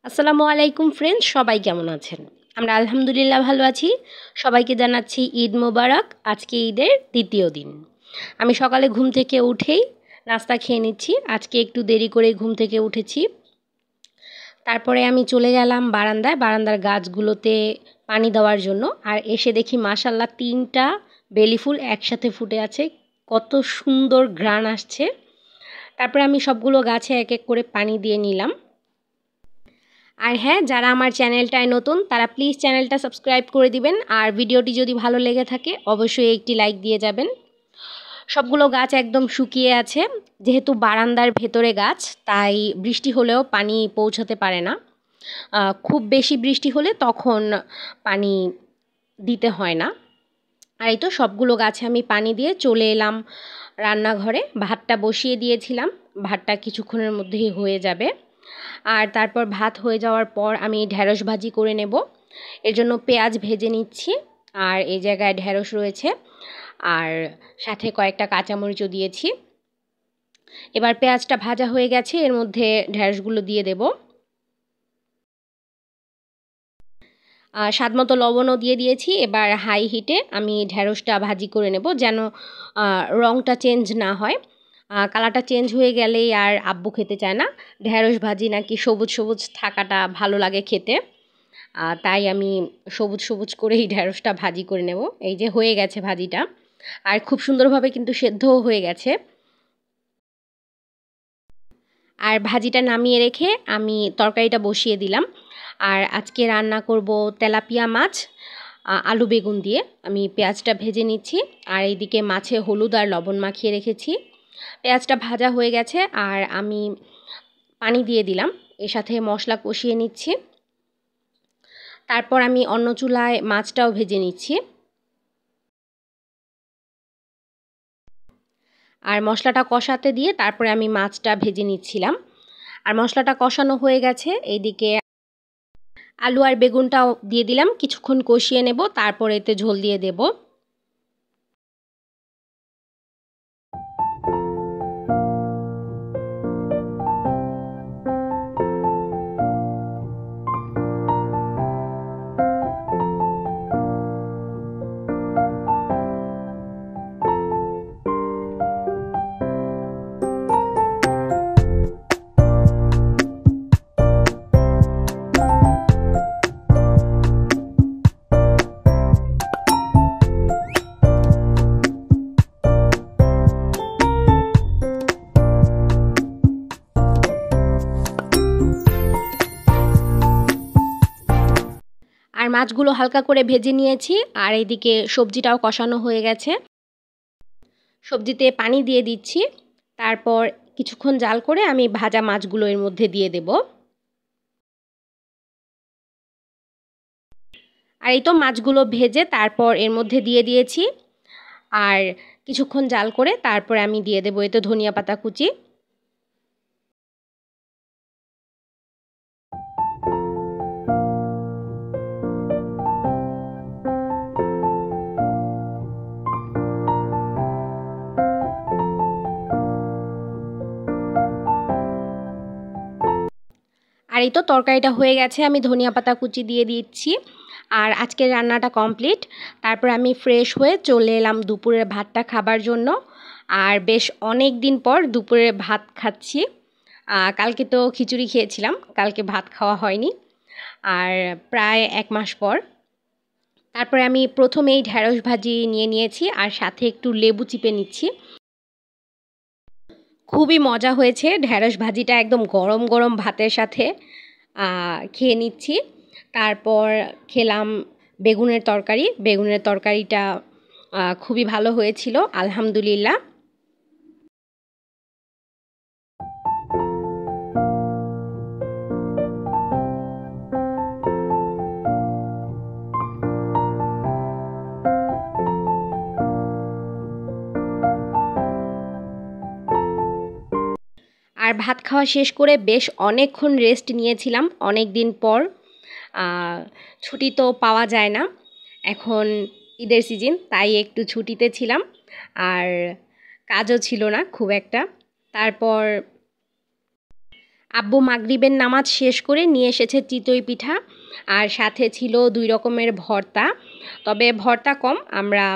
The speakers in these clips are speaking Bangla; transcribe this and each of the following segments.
আসসালামু আলাইকুম ফ্রেন্ডস, সবাই কেমন আছেন? আমরা আলহামদুলিল্লাহ ভালো আছি। সবাইকে জানাচ্ছি ঈদ মোবারক। আজকে ঈদের দ্বিতীয় দিন। আমি সকালে ঘুম থেকে উঠেই নাস্তা খেয়ে নিচ্ছি। আজকে একটু দেরি করে ঘুম থেকে উঠেছি। তারপরে আমি চলে গেলাম বারান্দায়, বারান্দার গাছগুলোতে পানি দেওয়ার জন্য। আর এসে দেখি মাশাআল্লাহ ৩টা বেলি ফুল একসাথে ফুটে আছে। কত সুন্দর ঘ্রাণ আসছে। তারপরে আমি সবগুলো গাছে এক এক করে পানি দিয়ে নিলাম। আর হ্যাঁ, যারা আমার চ্যানেলটায় নতুন তারা প্লিজ চ্যানেলটা সাবস্ক্রাইব করে দিবেন। আর ভিডিওটি যদি ভালো লেগে থাকে অবশ্যই একটি লাইক দিয়ে যাবেন। সবগুলো গাছ একদম শুকিয়ে আছে। যেহেতু বারান্দার ভেতরে গাছ, তাই বৃষ্টি হলেও পানি পৌঁছাতে পারে না। খুব বেশি বৃষ্টি হলে তখন পানি দিতে হয় না। আর এই তো সবগুলো গাছে আমি পানি দিয়ে চলে এলাম রান্নাঘরে। ভাতটা বসিয়ে দিয়েছিলাম, ভাতটা কিছুক্ষণের মধ্যেই হয়ে যাবে। আর তারপর ভাত হয়ে যাওয়ার পর আমি ঢ্যাঁড়স ভাজি করে নেব। এর জন্য পেঁয়াজ ভেজে নিচ্ছি। আর এই জায়গায় ঢ্যাঁড়স রয়েছে, আর সাথে কয়েকটা কাঁচামরিচও দিয়েছি। এবার পেঁয়াজটা ভাজা হয়ে গেছে, এর মধ্যে ঢ্যাঁড়সগুলো দিয়ে দেব। স্বাদ মতো লবণও দিয়ে দিয়েছি। এবার হাই হিটে আমি ঢ্যাঁড়সটা ভাজি করে নেব, যেন রঙটা চেঞ্জ না হয়। কালারটা চেঞ্জ হয়ে গেলেই আর আব্বু খেতে চায় না। ঢ্যাঁড়স ভাজি নাকি সবুজ সবুজ থাকাটা ভালো লাগে খেতে। তাই আমি সবুজ সবুজ করেই ঢ্যাঁড়সটা ভাজি করে নেব। এই যে হয়ে গেছে ভাজিটা, আর খুব সুন্দরভাবে কিন্তু সেদ্ধও হয়ে গেছে। আর ভাজিটা নামিয়ে রেখে আমি তরকারিটা বসিয়ে দিলাম। আর আজকে রান্না করব তেলাপিয়া মাছ আলু বেগুন দিয়ে। আমি পেঁয়াজটা ভেজে নিচ্ছি, আর এইদিকে মাছে হলুদ আর লবণ মাখিয়ে রেখেছি। পেঁয়াজটা ভাজা হয়ে গেছে, আর আমি পানি দিয়ে দিলাম। এর সাথে মশলা কষিয়ে নিচ্ছি। তারপর আমি অন্য চুলায় মাছটাও ভেজে নিচ্ছি। আর মশলাটা কষাতে দিয়ে তারপরে আমি মাছটা ভেজে নিচ্ছিলাম। আর মশলাটা কষানো হয়ে গেছে, এইদিকে আলু আর বেগুনটাও দিয়ে দিলাম। কিছুক্ষণ কষিয়ে নেব, তারপর এতে ঝোল দিয়ে দেব। আর মাছগুলো হালকা করে ভেজে নিয়েছি। আর এইদিকে সবজিটাও কষানো হয়ে গেছে। সবজিতে পানি দিয়ে দিচ্ছি। তারপর কিছুক্ষণ জাল করে আমি ভাজা মাছগুলো এর মধ্যে দিয়ে দেব। আর এই তো মাছগুলো ভেজে তারপর এর মধ্যে দিয়ে দিয়েছি। আর কিছুক্ষণ জাল করে তারপর আমি দিয়ে দেবো এতে ধনিয়া পাতা কুচি। আর এই তো তরকারিটা হয়ে গেছে, আমি ধনিয়া পাতা কুচি দিয়ে দিচ্ছি। আর আজকের রান্নাটা কমপ্লিট। তারপর আমি ফ্রেশ হয়ে চলে এলাম দুপুরের ভাতটা খাবার জন্য। আর বেশ অনেক দিন পর দুপুরে ভাত খাচ্ছি। কালকে তো খিচুড়ি খেয়েছিলাম, কালকে ভাত খাওয়া হয়নি। আর প্রায় 1 মাস পর। তারপরে আমি প্রথমেই ঢ্যাঁড়স ভাজি নিয়ে নিয়েছি, আর সাথে একটু লেবু চিপে নিচ্ছি। খুবই মজা হয়েছে। ঢ্যাঁড়স ভাজিটা একদম গরম গরম ভাতের সাথে খেয়ে নিচ্ছি। তারপর খেলাম বেগুনের তরকারি। বেগুনের তরকারিটা খুবই ভালো হয়েছিল, আলহামদুলিল্লাহ। আর ভাত খাওয়া শেষ করে বেশ অনেকক্ষণ রেস্ট নিয়েছিলাম, অনেক দিন পর। ছুটি তো পাওয়া যায় না এখন, ঈদের সিজন, তাই একটু ছুটিতে ছিলাম। আর কাজও ছিল না খুব একটা। তারপর আব্বু মাগরিবের নামাজ শেষ করে নিয়ে এসেছে চিতই পিঠা, আর সাথে ছিল 2 রকমের ভর্তা। তবে ভর্তা কম, আমরা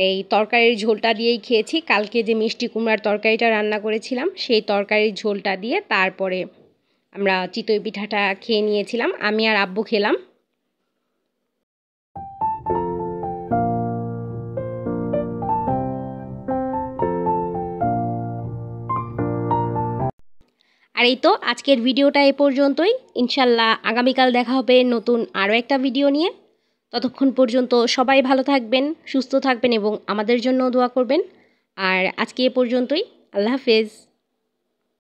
এই তরকারির ঝোলটা দিয়েই খেয়েছি। কালকে যে মিষ্টি কুমড়ার তরকারিটা রান্না করেছিলাম সেই তরকারির ঝোলটা দিয়ে তারপরে আমরা চিতই পিঠাটা খেয়ে নিয়েছিলাম, আমি আর আব্বু খেলাম। আর এই তো আজকের ভিডিওটা এ পর্যন্তই। ইনশাল্লাহ আগামীকাল দেখা হবে নতুন আরও একটা ভিডিও নিয়ে। ততক্ষণ পর্যন্ত সবাই ভালো থাকবেন, সুস্থ থাকবেন এবং আমাদের জন্য দোয়া করবেন। আর আজকে এ পর্যন্তই। আল্লাহ হাফেজ।